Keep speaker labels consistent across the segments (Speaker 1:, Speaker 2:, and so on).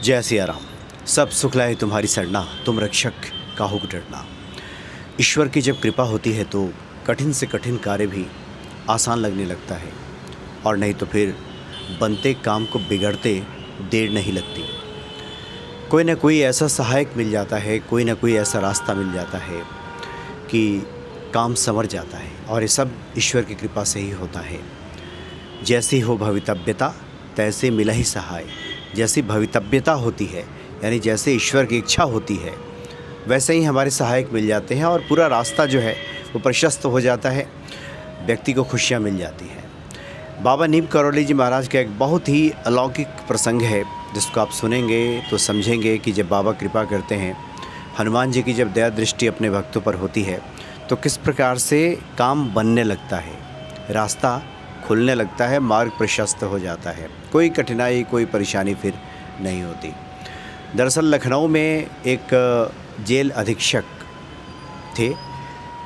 Speaker 1: जय सिया राम। सब सुख लाए तुम्हारी सरना, तुम रक्षक काहू को डरना। ईश्वर की जब कृपा होती है तो कठिन से कठिन कार्य भी आसान लगने लगता है, और नहीं तो फिर बनते काम को बिगड़ते देर नहीं लगती। कोई ना कोई ऐसा सहायक मिल जाता है, कोई ना कोई ऐसा रास्ता मिल जाता है कि काम संवर जाता है, और ये सब ईश्वर की कृपा से ही होता है। जैसी हो भवितव्यता तैसे मिला ही सहाय। जैसी भवितव्यता होती है, यानी जैसे ईश्वर की इच्छा होती है, वैसे ही हमारे सहायक मिल जाते हैं और पूरा रास्ता जो है वो प्रशस्त हो जाता है, व्यक्ति को खुशियाँ मिल जाती हैं। बाबा नीम करौली जी महाराज का एक बहुत ही अलौकिक प्रसंग है, जिसको आप सुनेंगे तो समझेंगे कि जब बाबा कृपा करते हैं, हनुमान जी की जब दया दृष्टि अपने भक्तों पर होती है तो किस प्रकार से काम बनने लगता है, रास्ता खुलने लगता है, मार्ग प्रशस्त हो जाता है, कोई कठिनाई कोई परेशानी फिर नहीं होती। दरअसल लखनऊ में एक जेल अधीक्षक थे,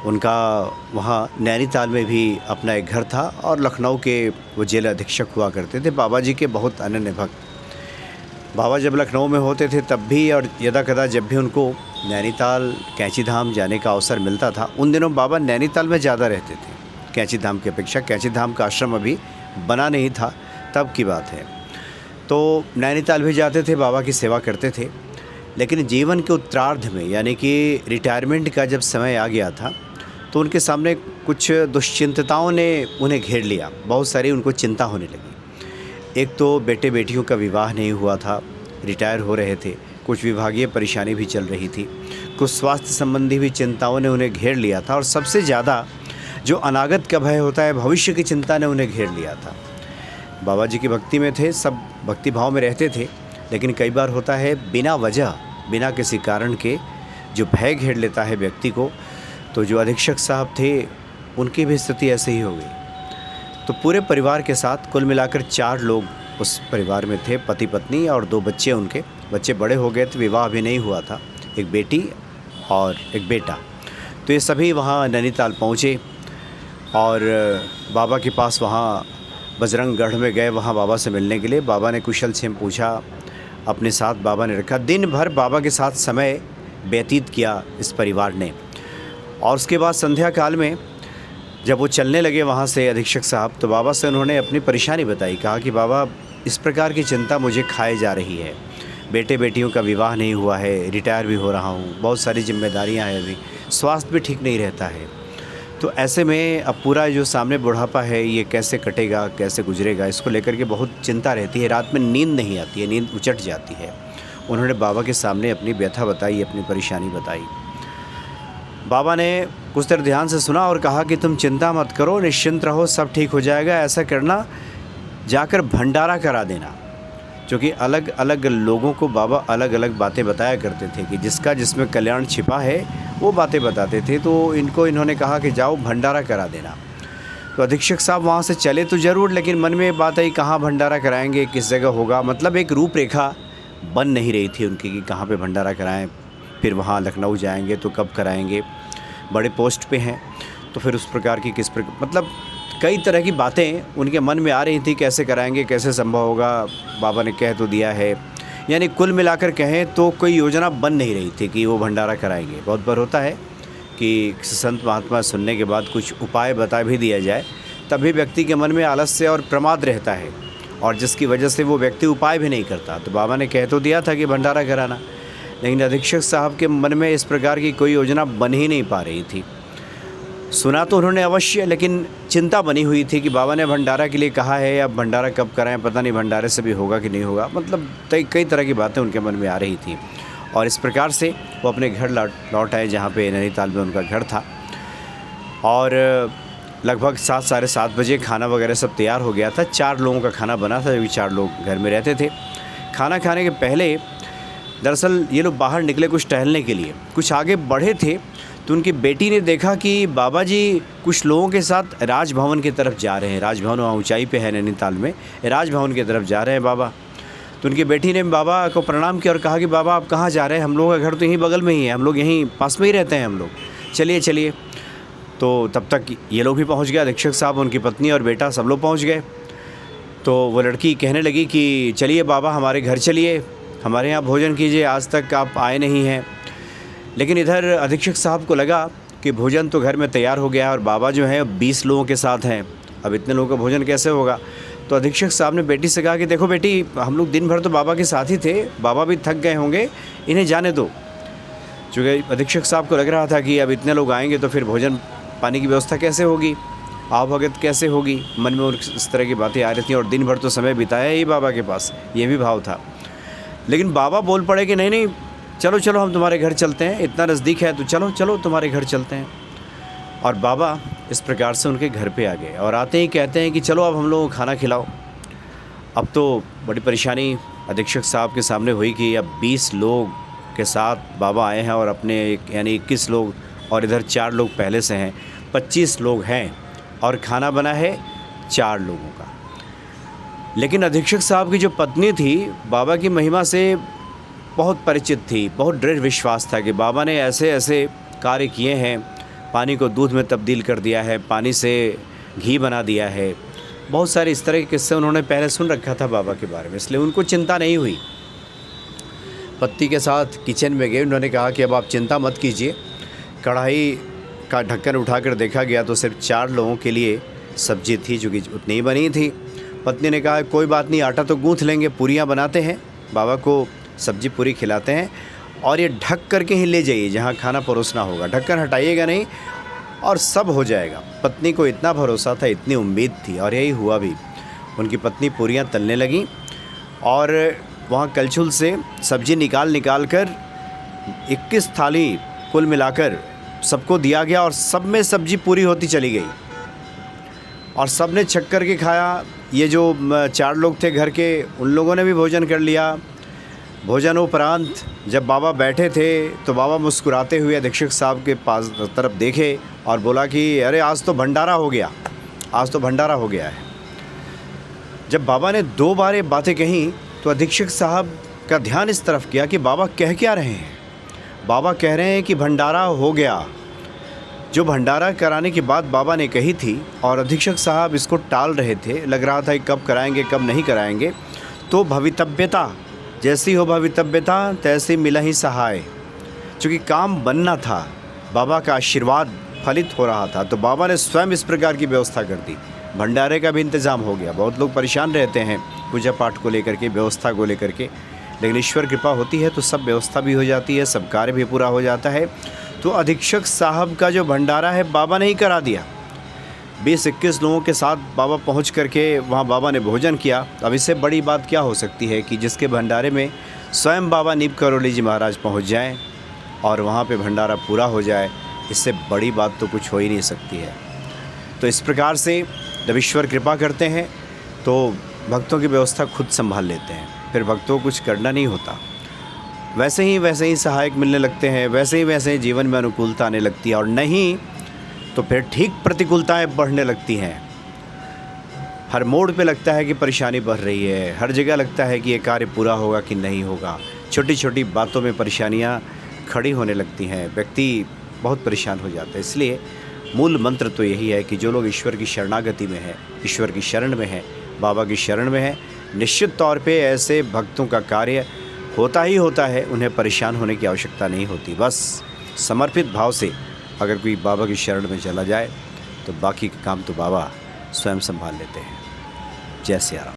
Speaker 1: उनका वहाँ नैनीताल में भी अपना एक घर था, और लखनऊ के वो जेल अधीक्षक हुआ करते थे, बाबा जी के बहुत अनन्य भक्त। बाबा जब लखनऊ में होते थे तब भी, और यदा कदा जब भी उनको नैनीताल कैंची धाम जाने का अवसर मिलता था, उन दिनों बाबा नैनीताल में ज़्यादा रहते थे कैंची धाम की अपेक्षा। कैंची धाम का आश्रम अभी बना नहीं था, तब की बात है। तो नैनीताल भी जाते थे, बाबा की सेवा करते थे। लेकिन जीवन के उत्तरार्ध में, यानी कि रिटायरमेंट का जब समय आ गया था, तो उनके सामने कुछ दुश्चिंताओं ने उन्हें घेर लिया। बहुत सारी उनको चिंता होने लगी। एक तो बेटे बेटियों का विवाह नहीं हुआ था, रिटायर हो रहे थे, कुछ विभागीय परेशानी भी चल रही थी, कुछ स्वास्थ्य संबंधी भी चिंताओं ने उन्हें घेर लिया था, और सबसे ज़्यादा जो अनागत का भय होता है, भविष्य की चिंता ने उन्हें घेर लिया था। बाबा जी की भक्ति में थे, सब भक्ति भाव में रहते थे, लेकिन कई बार होता है बिना वजह, बिना किसी कारण के जो भय घेर लेता है व्यक्ति को। तो जो अधीक्षक साहब थे, उनकी भी स्थिति ऐसे ही हो गई। तो पूरे परिवार के साथ कुल मिलाकर 4 लोग उस परिवार में थे, पति पत्नी और 2 बच्चे। उनके बच्चे बड़े हो गए थे, विवाह भी नहीं हुआ था, एक बेटी और एक बेटा। तो ये सभी वहाँ नैनीताल पहुँचे और बाबा के पास वहाँ बजरंगगढ़ में गए, वहाँ बाबा से मिलने के लिए। बाबा ने कुशल क्षेम पूछा, अपने साथ बाबा ने रखा। दिन भर बाबा के साथ समय व्यतीत किया इस परिवार ने। और उसके बाद संध्या काल में जब वो चलने लगे वहाँ से अधीक्षक साहब, तो बाबा से उन्होंने अपनी परेशानी बताई। कहा कि बाबा, इस प्रकार की चिंता मुझे खाए जा रही है, बेटे बेटियों का विवाह नहीं हुआ है, रिटायर भी हो रहा हूँ, बहुत सारी जिम्मेदारियाँ हैं, अभी स्वास्थ्य भी ठीक नहीं रहता है। तो ऐसे में अब पूरा जो सामने बुढ़ापा है, ये कैसे कटेगा, कैसे गुजरेगा, इसको लेकर के बहुत चिंता रहती है। रात में नींद नहीं आती है, नींद उचट जाती है। उन्होंने बाबा के सामने अपनी व्यथा बताई, अपनी परेशानी बताई। बाबा ने कुछ देर ध्यान से सुना और कहा कि तुम चिंता मत करो, निश्चिंत रहो, सब ठीक हो जाएगा। ऐसा करना, जाकर भंडारा करा देना। क्योंकि अलग अलग लोगों को बाबा अलग अलग बातें बताया करते थे, कि जिसका जिसमें कल्याण छिपा है वो बातें बताते थे। तो इन्होंने कहा कि जाओ भंडारा करा देना। तो अधीक्षक साहब वहाँ से चले तो ज़रूर, लेकिन मन में बात आई, कहाँ भंडारा कराएंगे, किस जगह होगा। मतलब एक रूपरेखा बन नहीं रही थी उनकी कि कहाँ पे भंडारा कराएं। फिर वहाँ लखनऊ जाएंगे तो कब कराएंगे, बड़े पोस्ट पे हैं, तो फिर उस प्रकार की मतलब कई तरह की बातें उनके मन में आ रही थी, कैसे कराएंगे, कैसे संभव होगा। बाबा ने कह तो दिया है, यानी कुल मिलाकर कहें तो कोई योजना बन नहीं रही थी कि वो भंडारा कराएंगे। बहुत बार होता है कि संत महात्मा सुनने के बाद कुछ उपाय बता भी दिया जाए, तभी व्यक्ति के मन में आलस्य और प्रमाद रहता है, और जिसकी वजह से वो व्यक्ति उपाय भी नहीं करता। तो बाबा ने कह तो दिया था कि भंडारा कराना, लेकिन अधीक्षक साहब के मन में इस प्रकार की कोई योजना बन ही नहीं पा रही थी। सुना तो उन्होंने अवश्य, लेकिन चिंता बनी हुई थी कि बाबा ने भंडारा के लिए कहा है, अब भंडारा कब कराएं, पता नहीं भंडारे से भी होगा कि नहीं होगा। मतलब कई तरह की बातें उनके मन में आ रही थी। और इस प्रकार से वो अपने घर लौट आए, जहाँ पे नैनीताल में उनका घर था। और लगभग 7 साढ़े 7 बजे खाना वगैरह सब तैयार हो गया था। 4 लोगों का खाना बना था, जो 4 लोग घर में रहते थे। खाना खाने के पहले दरअसल ये लोग बाहर निकले कुछ टहलने के लिए। कुछ आगे बढ़े थे तो उनकी बेटी ने देखा कि बाबा जी कुछ लोगों के साथ राजभवन की तरफ जा रहे हैं। राजभवन वहाँ ऊंचाई पे है नैनीताल में, राजभवन की तरफ जा रहे हैं बाबा। तो उनकी बेटी ने बाबा को प्रणाम किया और कहा कि बाबा आप कहाँ जा रहे हैं, हम लोगों का घर तो यहीं बगल में ही है, हम लोग यहीं पास में ही रहते हैं हम लोग, चलिए चलिए। तो तब तक ये लोग भी पहुँच गए, अधीक्षक साहब, उनकी पत्नी और बेटा, सब लोग पहुँच गए। तो वो लड़की कहने लगी कि चलिए बाबा हमारे घर चलिए, हमारे यहाँ भोजन कीजिए, आज तक आप आए नहीं हैं। लेकिन इधर अधीक्षक साहब को लगा कि भोजन तो घर में तैयार हो गया है और बाबा जो हैं 20 लोगों के साथ हैं, अब इतने लोगों का भोजन कैसे होगा। तो अधीक्षक साहब ने बेटी से कहा कि देखो बेटी, हम लोग दिन भर तो बाबा के साथ ही थे, बाबा भी थक गए होंगे, इन्हें जाने दो। चूँकि अधीक्षक साहब को लग रहा था कि अब इतने लोग आएंगे तो फिर भोजन पानी की व्यवस्था कैसे होगी, आवभगत कैसे होगी, मन में इस तरह की बातें आ रही थी। और दिन भर तो समय बिताया ही बाबा के पास, ये भी भाव था। लेकिन बाबा बोल पड़े कि नहीं नहीं, चलो चलो हम तुम्हारे घर चलते हैं, इतना नज़दीक है तो चलो चलो तुम्हारे घर चलते हैं। और बाबा इस प्रकार से उनके घर पे आ गए और आते ही कहते हैं कि चलो अब हम लोगों को खाना खिलाओ। अब तो बड़ी परेशानी अधीक्षक साहब के सामने हुई कि अब 20 लोग के साथ बाबा आए हैं और अपने यानी 21 लोग, और इधर 4 लोग पहले से हैं, 25 लोग हैं और खाना बना है 4 लोगों का। लेकिन अधीक्षक साहब की जो पत्नी थी बाबा की महिमा से बहुत परिचित थी, बहुत दृढ़ विश्वास था कि बाबा ने ऐसे ऐसे कार्य किए हैं, पानी को दूध में तब्दील कर दिया है, पानी से घी बना दिया है। बहुत सारे इस तरह के किस्से उन्होंने पहले सुन रखा था बाबा के बारे में, इसलिए उनको चिंता नहीं हुई। पत्नी के साथ किचन में गए, उन्होंने कहा कि अब आप चिंता मत कीजिए। कढ़ाई का ढक्कन उठाकर देखा गया तो सिर्फ 4 लोगों के लिए सब्जी थी, जो कि उतनी ही बनी थी। पत्नी ने कहा कोई बात नहीं, आटा तो गूँथ लेंगे, पूरियाँ बनाते हैं, बाबा को सब्जी पूरी खिलाते हैं और ये ढक करके ही ले जाइए जहाँ खाना परोसना होगा, ढक्कन हटाइएगा नहीं और सब हो जाएगा। पत्नी को इतना भरोसा था, इतनी उम्मीद थी और यही हुआ भी। उनकी पत्नी पूरियाँ तलने लगी और वहाँ कलछुल से सब्जी निकाल कर 21 थाली कुल मिलाकर सबको दिया गया और सब में सब्जी पूरी होती चली गई और सब ने छक कर के खाया। ये जो 4 लोग थे घर के, उन लोगों ने भी भोजन कर लिया। भोजन उपरांत जब बाबा बैठे थे तो बाबा मुस्कुराते हुए अधीक्षक साहब के पास तरफ देखे और बोला कि अरे आज तो भंडारा हो गया, आज तो भंडारा हो गया है। जब बाबा ने 2 बार ये बातें कहीं तो अधीक्षक साहब का ध्यान इस तरफ गया कि बाबा कह क्या रहे हैं। बाबा कह रहे हैं कि भंडारा हो गया। जो भंडारा कराने की बात बाबा ने कही थी और अधीक्षक साहब इसको टाल रहे थे, लग रहा था कि कब कराएंगे कब नहीं कराएंगे। तो भवितव्यता, जैसी हो भवितव्यता तैसी मिला ही सहाय, चूँकि काम बनना था, बाबा का आशीर्वाद फलित हो रहा था, तो बाबा ने स्वयं इस प्रकार की व्यवस्था कर दी। भंडारे का भी इंतज़ाम हो गया। बहुत लोग परेशान रहते हैं पूजा पाठ को लेकर के, व्यवस्था को लेकर के, लेकिन ईश्वर कृपा होती है तो सब व्यवस्था भी हो जाती है, सब कार्य भी पूरा हो जाता है। तो अधीक्षक साहब का जो भंडारा है बाबा ने ही करा दिया। 20-21 लोगों के साथ बाबा पहुंच करके वहां बाबा ने भोजन किया। अब इससे बड़ी बात क्या हो सकती है कि जिसके भंडारे में स्वयं बाबा नीप करोली जी महाराज पहुंच जाएं और वहां पे भंडारा पूरा हो जाए, इससे बड़ी बात तो कुछ हो ही नहीं सकती है। तो इस प्रकार से जब ईश्वर कृपा करते हैं तो भक्तों की व्यवस्था खुद संभाल लेते हैं, फिर भक्तों को कुछ करना नहीं होता। वैसे ही सहायक मिलने लगते हैं, वैसे ही जीवन में अनुकूलता आने लगती है, और नहीं तो फिर ठीक प्रतिकूलताएं बढ़ने लगती हैं। हर मोड़ पे लगता है कि परेशानी बढ़ रही है, हर जगह लगता है कि ये कार्य पूरा होगा कि नहीं होगा। छोटी छोटी बातों में परेशानियां खड़ी होने लगती हैं, व्यक्ति बहुत परेशान हो जाता है। इसलिए मूल मंत्र तो यही है कि जो लोग ईश्वर की शरणागति में है, ईश्वर की शरण में है, बाबा की शरण में है, निश्चित तौर पे ऐसे भक्तों का कार्य होता ही होता है, उन्हें परेशान होने की आवश्यकता नहीं होती। बस समर्पित भाव से अगर कोई बाबा की शरण में चला जाए तो बाकी के काम तो बाबा स्वयं संभाल लेते हैं। जय सिया राम।